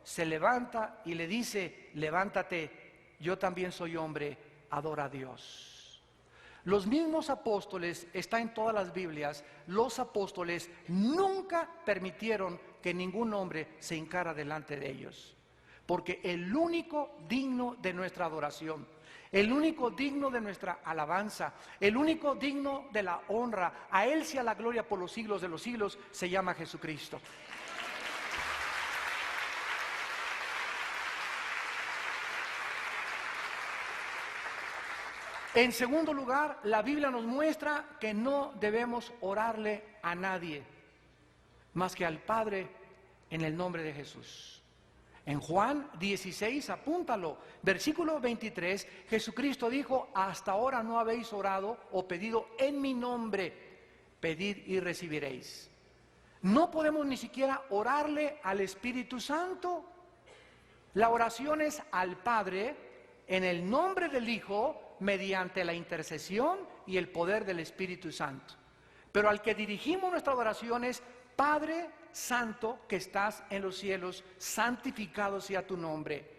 se levanta y le dice: levántate, yo también soy hombre, adora a Dios. Los mismos apóstoles, está en todas las Biblias, los apóstoles nunca permitieron que ningún hombre se hincara delante de ellos, porque el único digno de nuestra adoración, el único digno de nuestra alabanza, el único digno de la honra, a Él sea la gloria por los siglos de los siglos, se llama Jesucristo. En segundo lugar, la Biblia nos muestra que no debemos orarle a nadie más que al Padre en el nombre de Jesús. En Juan 16, apúntalo, versículo 23, Jesucristo dijo: hasta ahora no habéis orado o pedido en mi nombre, pedid y recibiréis. No podemos ni siquiera orarle al Espíritu Santo. La oración es al Padre en el nombre del Hijo mediante la intercesión y el poder del Espíritu Santo. Pero al que dirigimos nuestra oración es: Padre Santo que estás en los cielos, santificado sea tu nombre.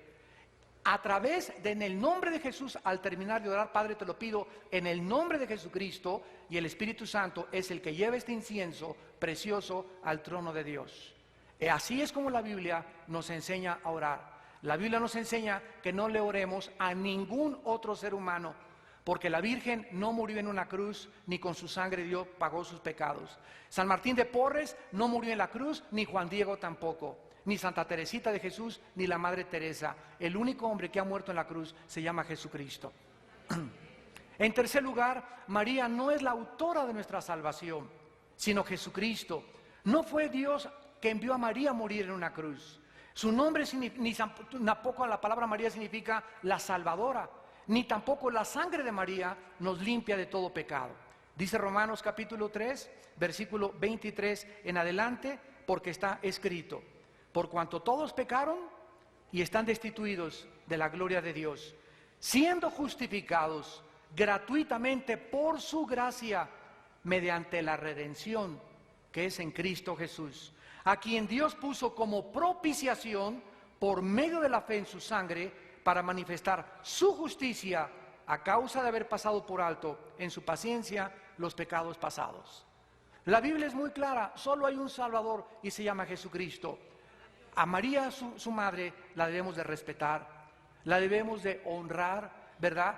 A través de, en el nombre de Jesús, al terminar de orar, Padre, te lo pido en el nombre de Jesucristo, y el Espíritu Santo es el que lleva este incienso precioso al trono de Dios. Así es como la Biblia nos enseña a orar. La Biblia nos enseña que no le oremos a ningún otro ser humano, porque la Virgen no murió en una cruz, ni con su sangre Dios pagó sus pecados. San Martín de Porres no murió en la cruz, ni Juan Diego tampoco, ni Santa Teresita de Jesús, ni la Madre Teresa. El único hombre que ha muerto en la cruz se llama Jesucristo. En tercer lugar, María no es la autora de nuestra salvación, sino Jesucristo. No fue Dios que envió a María a morir en una cruz. Su nombre, ni tampoco la palabra María significa la salvadora, ni tampoco la sangre de María nos limpia de todo pecado. Dice Romanos capítulo 3, versículo 23 en adelante, porque está escrito: por cuanto todos pecaron y están destituidos de la gloria de Dios, siendo justificados gratuitamente por su gracia, mediante la redención que es en Cristo Jesús, a quien Dios puso como propiciación por medio de la fe en su sangre, para manifestar su justicia a causa de haber pasado por alto en su paciencia los pecados pasados. La Biblia es muy clara: solo hay un Salvador y se llama Jesucristo. A María, su madre, la debemos de respetar, la debemos de honrar, ¿verdad?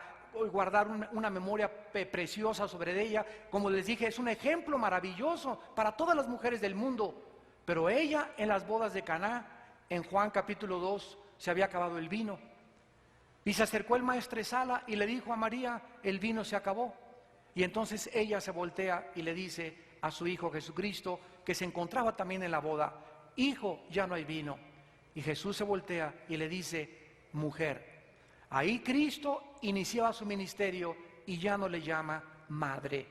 Guardar una memoria preciosa sobre ella. Como les dije, es un ejemplo maravilloso para todas las mujeres del mundo. Pero ella, en las bodas de Caná, en Juan capítulo 2, se había acabado el vino. Y se acercó el maestresala y le dijo a María: el vino se acabó. Y entonces ella se voltea y le dice a su hijo Jesucristo, que se encontraba también en la boda: hijo, ya no hay vino. Y Jesús se voltea y le dice: mujer. Ahí Cristo iniciaba su ministerio y ya no le llama madre.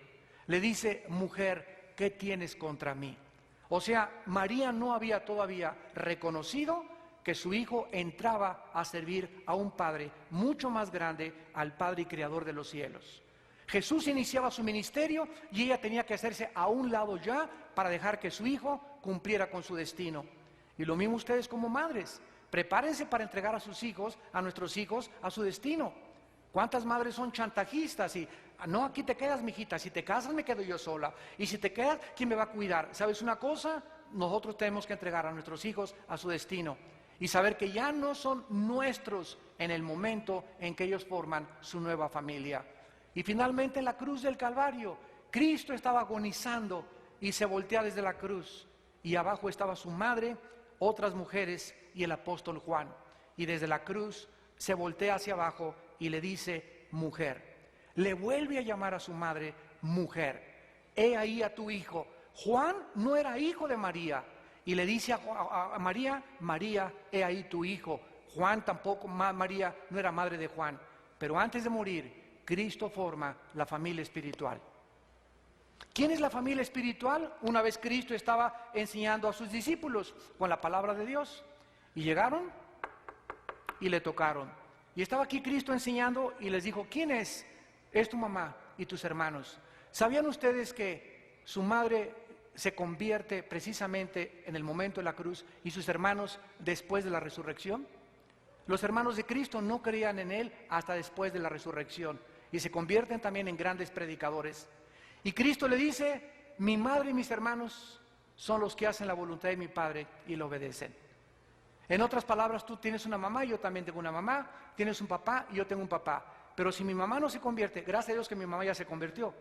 Le dice: mujer, ¿qué tienes contra mí? O sea, María no había todavía reconocido que su hijo entraba a servir a un Padre mucho más grande, al Padre y Creador de los cielos. Jesús iniciaba su ministerio y ella tenía que hacerse a un lado ya para dejar que su hijo cumpliera con su destino. Y lo mismo ustedes como madres, prepárense para entregar a sus hijos, a nuestros hijos, a su destino. ¿Cuántas madres son chantajistas? Y no, aquí te quedas, mijita, si te casas me quedo yo sola, y si te quedas, ¿quién me va a cuidar? ¿Sabes una cosa? Nosotros tenemos que entregar a nuestros hijos a su destino y saber que ya no son nuestros en el momento en que ellos forman su nueva familia. Y finalmente, en la cruz del Calvario, Cristo estaba agonizando y se voltea desde la cruz, y abajo estaba su madre, otras mujeres y el apóstol Juan, y desde la cruz se voltea hacia abajo y le dice: mujer. Le vuelve a llamar a su madre mujer. He ahí a tu hijo. Juan no era hijo de María, y le dice a María: María, he ahí tu hijo. Juan tampoco, María no era madre de Juan. Pero antes de morir, Cristo forma la familia espiritual. ¿Quién es la familia espiritual? Una vez Cristo estaba enseñando a sus discípulos con la palabra de Dios, y llegaron y le tocaron. Y estaba aquí Cristo enseñando y les dijo: ¿quién es? Es tu mamá y tus hermanos. ¿Sabían ustedes que su madre se convierte precisamente en el momento de la cruz y sus hermanos después de la resurrección? Los hermanos de Cristo no creían en Él hasta después de la resurrección y se convierten también en grandes predicadores. Y Cristo le dice: mi madre y mis hermanos son los que hacen la voluntad de mi Padre y lo obedecen. En otras palabras, tú tienes una mamá y yo también tengo una mamá, tienes un papá y yo tengo un papá. Pero si mi mamá no se convierte, gracias a Dios que mi mamá ya se convirtió.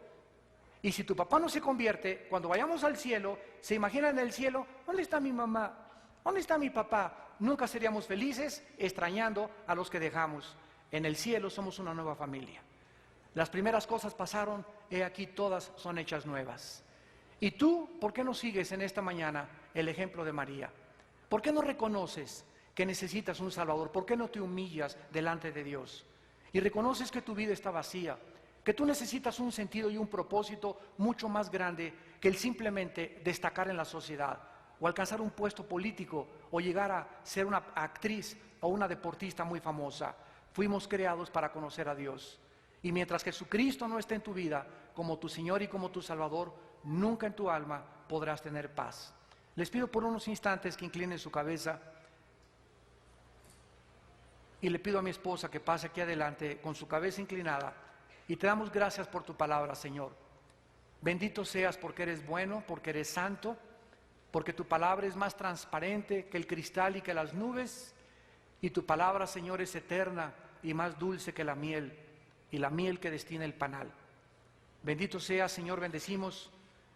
Y si tu papá no se convierte, cuando vayamos al cielo, se imaginan en el cielo: ¿dónde está mi mamá? ¿Dónde está mi papá? Nunca seríamos felices extrañando a los que dejamos. En el cielo somos una nueva familia. Las primeras cosas pasaron, he aquí todas son hechas nuevas. ¿Y tú por qué no sigues en esta mañana el ejemplo de María? ¿Por qué no reconoces que necesitas un Salvador? ¿Por qué no te humillas delante de Dios? Y reconoces que tu vida está vacía, que tú necesitas un sentido y un propósito mucho más grande que el simplemente destacar en la sociedad, o alcanzar un puesto político, o llegar a ser una actriz o una deportista muy famosa. Fuimos creados para conocer a Dios. Y mientras Jesucristo no esté en tu vida como tu Señor y como tu Salvador, nunca en tu alma podrás tener paz. Les pido por unos instantes que inclinen su cabeza y le pido a mi esposa que pase aquí adelante con su cabeza inclinada y te damos gracias por tu palabra, Señor. Bendito seas porque eres bueno, porque eres santo, porque tu palabra es más transparente que el cristal y que las nubes, y tu palabra, Señor, es eterna y más dulce que la miel, y la miel que destina el panal. Bendito seas, Señor, bendecimos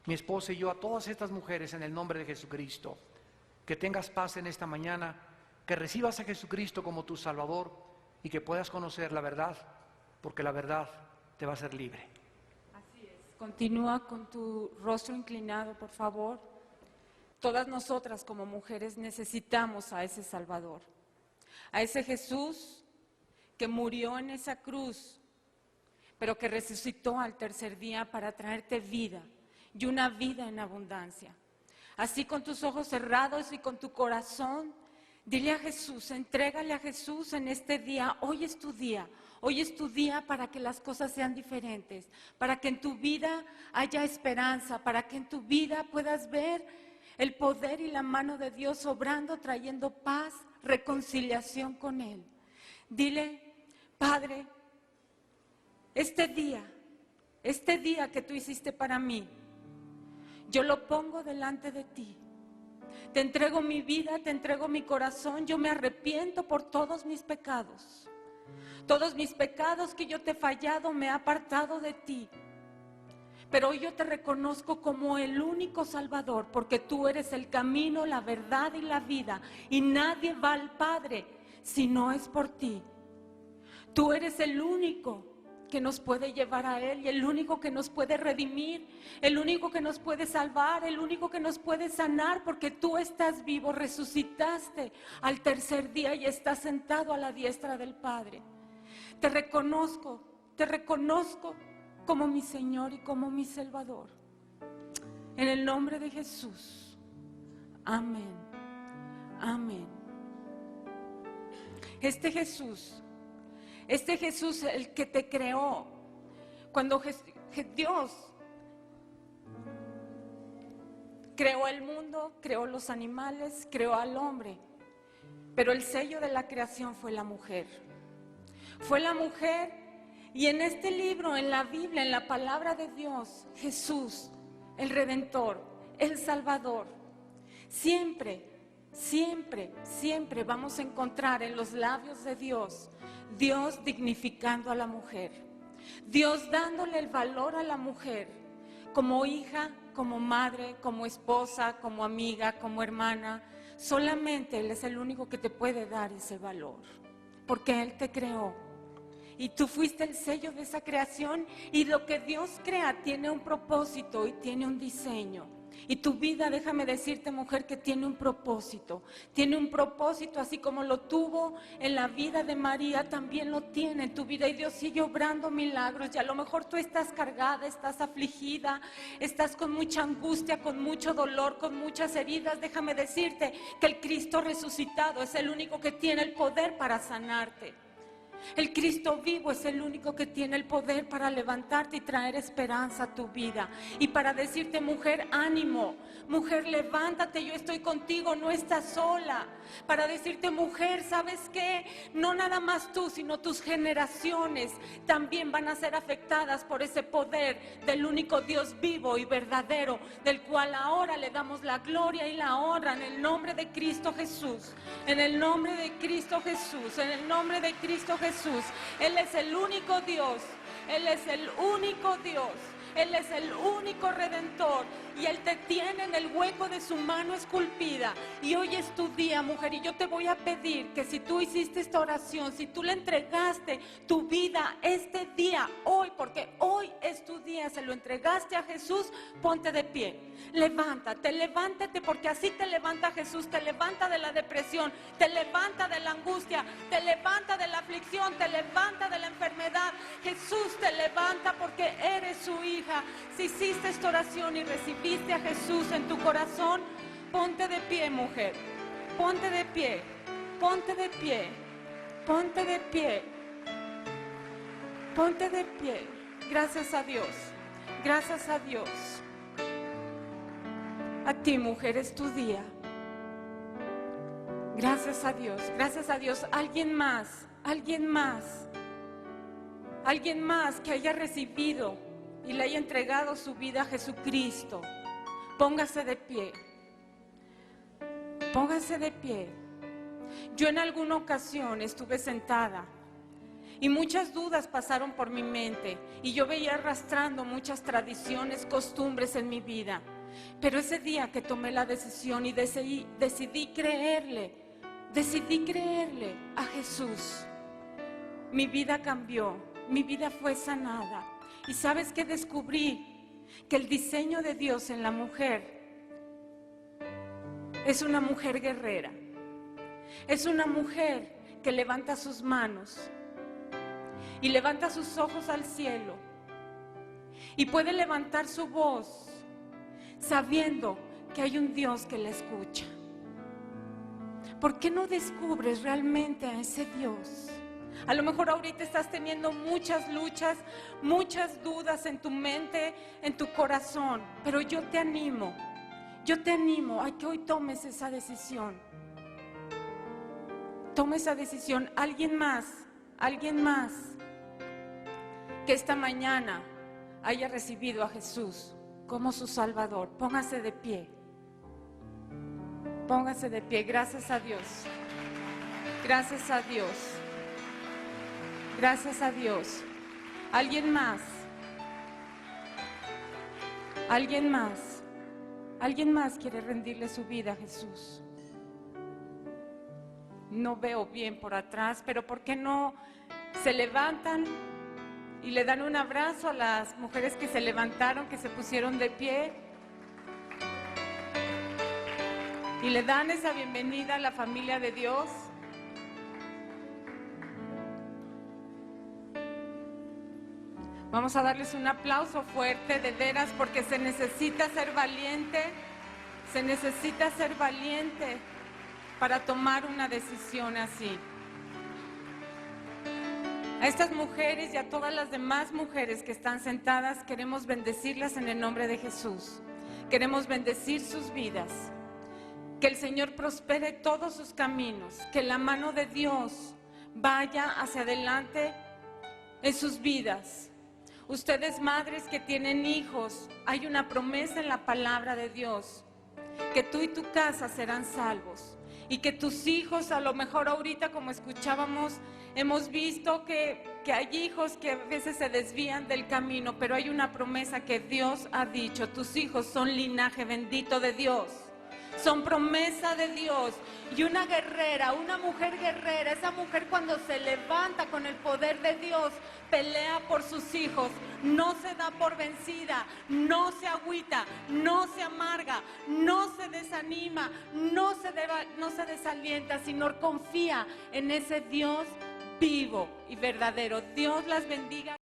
mi esposa y yo a todas estas mujeres en el nombre de Jesucristo. Que tengas paz en esta mañana, que recibas a Jesucristo como tu Salvador y que puedas conocer la verdad, porque la verdad te va a hacer libre. Así es. Continúa con tu rostro inclinado, por favor. Todas nosotras como mujeres necesitamos a ese Salvador, a ese Jesús que murió en esa cruz, pero que resucitó al tercer día para traerte vida y una vida en abundancia. Así con tus ojos cerrados y con tu corazón, dile a Jesús, entrégale a Jesús en este día. Hoy es tu día. Hoy es tu día para que las cosas sean diferentes, para que en tu vida haya esperanza, para que en tu vida puedas ver el poder y la mano de Dios obrando, trayendo paz, reconciliación con Él. Dile, Padre, este día que tú hiciste para mí, yo lo pongo delante de ti. Te entrego mi vida, te entrego mi corazón. Yo me arrepiento por todos mis pecados. Todos mis pecados que yo te he fallado, me he apartado de ti. Pero hoy yo te reconozco como el único Salvador, porque tú eres el camino, la verdad y la vida. Y nadie va al Padre si no es por ti. Tú eres el único que nos puede llevar a Él y el único que nos puede redimir, el único que nos puede salvar, el único que nos puede sanar, porque tú estás vivo, resucitaste al tercer día y estás sentado a la diestra del Padre. Te reconozco como mi Señor y como mi Salvador. En el nombre de Jesús. Amén. Amén. Este Jesús, el que te creó, cuando Dios creó el mundo, creó los animales, creó al hombre, pero el sello de la creación fue la mujer. Fue la mujer, y en este libro, en la Biblia, en la palabra de Dios, Jesús, el Redentor, el Salvador, siempre vamos a encontrar en los labios de Dios dignificando a la mujer, Dios dándole el valor a la mujer, como hija, como madre, como esposa, como amiga, como hermana. Solamente Él es el único que te puede dar ese valor, porque Él te creó. Y tú fuiste el sello de esa creación, y lo que Dios crea tiene un propósito y tiene un diseño. Y tu vida, déjame decirte, mujer, que tiene un propósito, así como lo tuvo en la vida de María, también lo tiene en tu vida, y Dios sigue obrando milagros. Y a lo mejor tú estás cargada, estás afligida, estás con mucha angustia, con mucho dolor, con muchas heridas. Déjame decirte que el Cristo resucitado es el único que tiene el poder para sanarte. El Cristo vivo es el único que tiene el poder para levantarte y traer esperanza a tu vida. Y para decirte, mujer, ánimo, mujer, levántate, yo estoy contigo, no estás sola. Para decirte, mujer, ¿sabes qué? No nada más tú, sino tus generaciones también van a ser afectadas por ese poder del único Dios vivo y verdadero, del cual ahora le damos la gloria y la honra en el nombre de Cristo Jesús. En el nombre de Cristo Jesús, en el nombre de Cristo Jesús. Él es el único Dios, Él es el único Dios, Él es el único Redentor, y Él te tiene en el hueco de su mano esculpida. Y hoy es tu día, mujer, y yo te voy a pedir que si tú hiciste esta oración, si tú le entregaste tu vida este día, hoy, porque hoy es tu día, se lo entregaste a Jesús, ponte de pie, levántate, porque así te levanta Jesús, te levanta de la depresión, te levanta de la angustia, te levanta de la aflicción, te levanta de la enfermedad. Jesús te levanta porque eres su hija. Si hiciste esta oración y recibiste a Jesús en tu corazón, ponte de pie, mujer, ponte de pie. ponte de pie, ponte de pie, ponte de pie. Gracias a Dios, gracias a Dios. A ti, mujer, es tu día. Gracias a Dios, gracias a Dios. Alguien más, alguien más, alguien más que haya recibido y le haya entregado su vida a Jesucristo. Póngase de pie, póngase de pie. Yo en alguna ocasión estuve sentada y muchas dudas pasaron por mi mente y yo veía arrastrando muchas tradiciones, costumbres en mi vida. Pero ese día que tomé la decisión y decidí creerle a Jesús, mi vida cambió, mi vida fue sanada. Y ¿sabes qué? Descubrí que el diseño de Dios en la mujer es una mujer guerrera, es una mujer que levanta sus manos y levanta sus ojos al cielo y puede levantar su voz sabiendo que hay un Dios que la escucha. ¿Por qué no descubres realmente a ese Dios? A lo mejor ahorita estás teniendo muchas luchas, muchas dudas en tu mente, en tu corazón, pero yo te animo a que hoy tomes esa decisión. Toma esa decisión. Alguien más que esta mañana haya recibido a Jesús como su Salvador. Póngase de pie. Póngase de pie. Gracias a Dios. Gracias a Dios. Gracias a Dios. ¿Alguien más? ¿Alguien más? ¿Alguien más quiere rendirle su vida a Jesús? No veo bien por atrás, pero ¿por qué no se levantan y le dan un abrazo a las mujeres que se levantaron, que se pusieron de pie? Y le dan esa bienvenida a la familia de Dios. Vamos a darles un aplauso fuerte, de veras, porque se necesita ser valiente, se necesita ser valiente para tomar una decisión así. A estas mujeres y a todas las demás mujeres que están sentadas, queremos bendecirlas en el nombre de Jesús. Queremos bendecir sus vidas. Que el Señor prospere todos sus caminos, que la mano de Dios vaya hacia adelante en sus vidas. Ustedes, madres que tienen hijos, hay una promesa en la palabra de Dios, que tú y tu casa serán salvos, y que tus hijos, a lo mejor ahorita como escuchábamos, hemos visto que hay hijos que a veces se desvían del camino, pero hay una promesa que Dios ha dicho: tus hijos son linaje bendito de Dios. Son promesa de Dios. Y una guerrera, una mujer guerrera, esa mujer cuando se levanta con el poder de Dios, pelea por sus hijos, no se da por vencida, no se agüita, no se amarga, no se desanima, no se desalienta, sino confía en ese Dios vivo y verdadero. Dios las bendiga.